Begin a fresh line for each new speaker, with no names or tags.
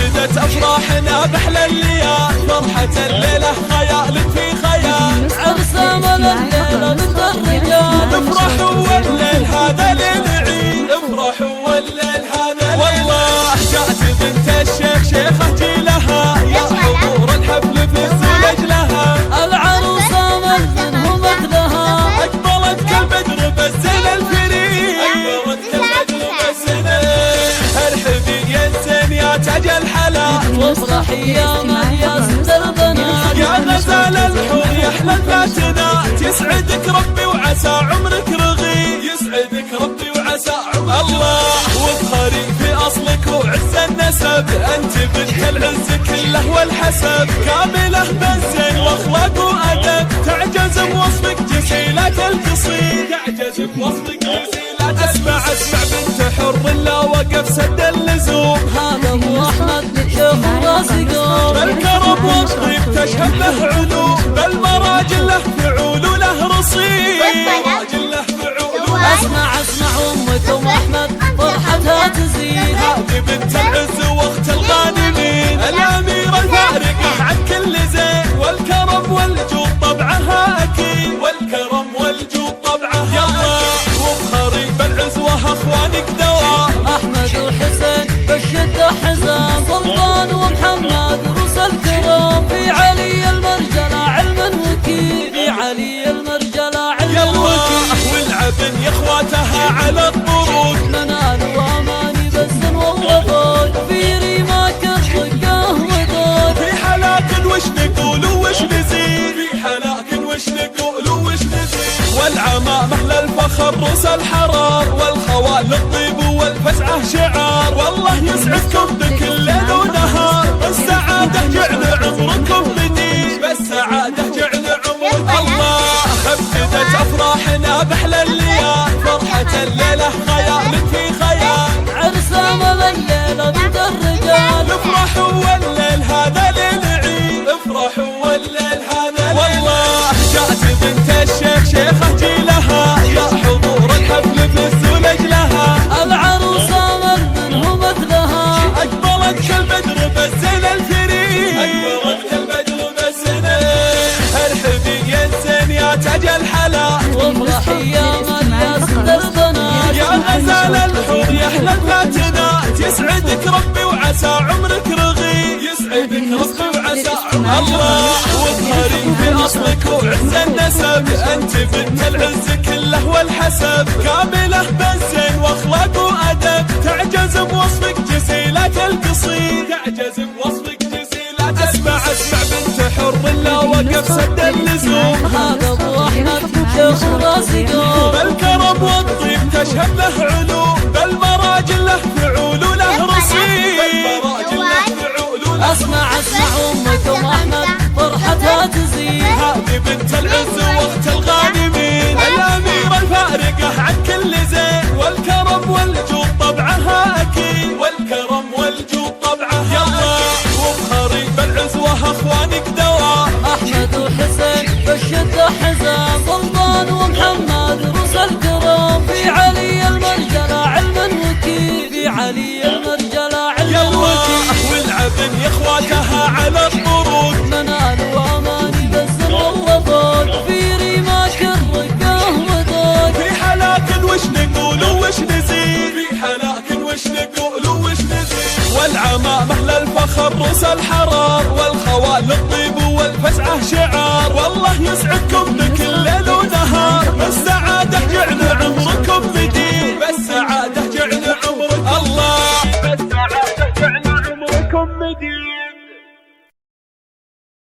ابتدت افراحنا باحلى الليال، فرحة الليلة خيال في خيال،
عرسام الليلة بنت الرجال،
افرحوا والليل هذا ليل عيد، افرحوا والليل هذا والله جاءت بنت الشيخ شيخة جيلها، يا حضور الحفل في الزلج لها،
العروسة منهم مثلها،
اقبلت كالبدر بالزين الفريد، اقبلت كالبدر بالزين، ارحبي يا الزين يا تاج الحلا،
وافرحي يا ملياس البنات،
يا غزال الحور يا احلى الفاتنات، يسعدك ربي وعسى عمرك رغيد، يسعدك ربي وعسى عمرك الله، وافخري في اصلك وعز النسب، انت بنت العز كله والحسب، كامله بالزين واخلاق وادب، تعجز بوصفك جسيلة القصيد، تعجز بوصفك جسيلة، اسمع بنت حر لا وقف سد اللزوم،
هذا ابو احمد شيخ الراسقون،
بالكرم والطيب تشهد له علوم، بالمراجل له فعول وله رصيد، مراجل له فعول.
اسمع امكم احمد فرحتها تزيد،
هذه بنت العز واخت الغانمين، الاميره الفارقه عن كل زين، والكرم والجود طبعها اكيد، والكرم والجود طبعها يلا، وافخري بالعزوه اخوانك دوام،
احمد وحسين بالشده حزام، سلطان ومحمد رؤوس الكرام، في علي المرجله علما وكيل، في علي المرجله علما وكيل،
والعبن يا اخواتها على الطرود،
منال واماني بس والوفود، في ريماك الرقاه ودود،
في حلاك وش نقول وش نزيد، في حلاك وش نقول وش نزيد، والعمامة للفخر رؤوس الحرار، والخوال الطيب والفزعة شعار، والله يسعدكم بكل ليل ونهار، السعادة جعل عمركم مديد، بالسعادة جعل عمركم الله، ابتدت افراحنا باحلى الليال، فرحة الليلة خيال في خيال،
عرسام الليلة بنت الرجال،
افرحوا والليل هذا ليل عيد، افرحوا والليل هذا والله جاءت بنت الشيخ شيخة جيلها، يا حضور الحفل في الزلج لها،
العروسة منهم مثلها،
اقبلت كالبدر بالزين الفريد، اقبلت كالبدر بالزين، ارحبي يا الزين يا تاج الحلا،
وافرحي يا ملياس البنات،
يا غزال الحور يا احلى الفاتنات، يسعدك ربي وعسى عمرك رغيد، يسعدك ربي وعسى عمرك الله، وافخري في اصلك وعز النسب، انت بنت العز كله والحسب، كامله بالزين واخلاق وادب، تعجز بوصفك جسيلة القصيد، تعجز بوصفك جسيلة، اسمع بنت حر لا وقف سد اللزوم،
هذا ابو احمد شيخ الراسقون،
بالكرم والطيب تشهد له علوم، بالمراجل له فعول وله رصيد، بالمراجل له فعول وله،
اسمع امكم احمد فرحتها تزيد،
هذه بنت العز واخت الغانمين، الاميره الفارقه عن كل زين، والكرم والجود طبعها اكيد، والكرم والجود طبعها يلا، وافخري بالعزوه اخوانك دوام،
احمد وحسين بالشده حزام، سلطان ومحمد رؤوس الكرام، في علي المرجله علما وكيل، في علي المرجله علما وكيل،
والعبن يا اخواتها على الطرود،
منال واماني بس والوفود، في ريماك الرقاه ودود،
في حلاك وش نقول وش نزيد، في حلاك وش نقول وش نزيد، والعمامة للفخر رؤوس الحرار، والخوال الطيب والفزعة شعار، والله يسعدكم بكل ليل ونهار، السعادة جعل عمركم مديد، بالسعادة جعل عمركم الله، بالسعادة جعل عمركم مديد.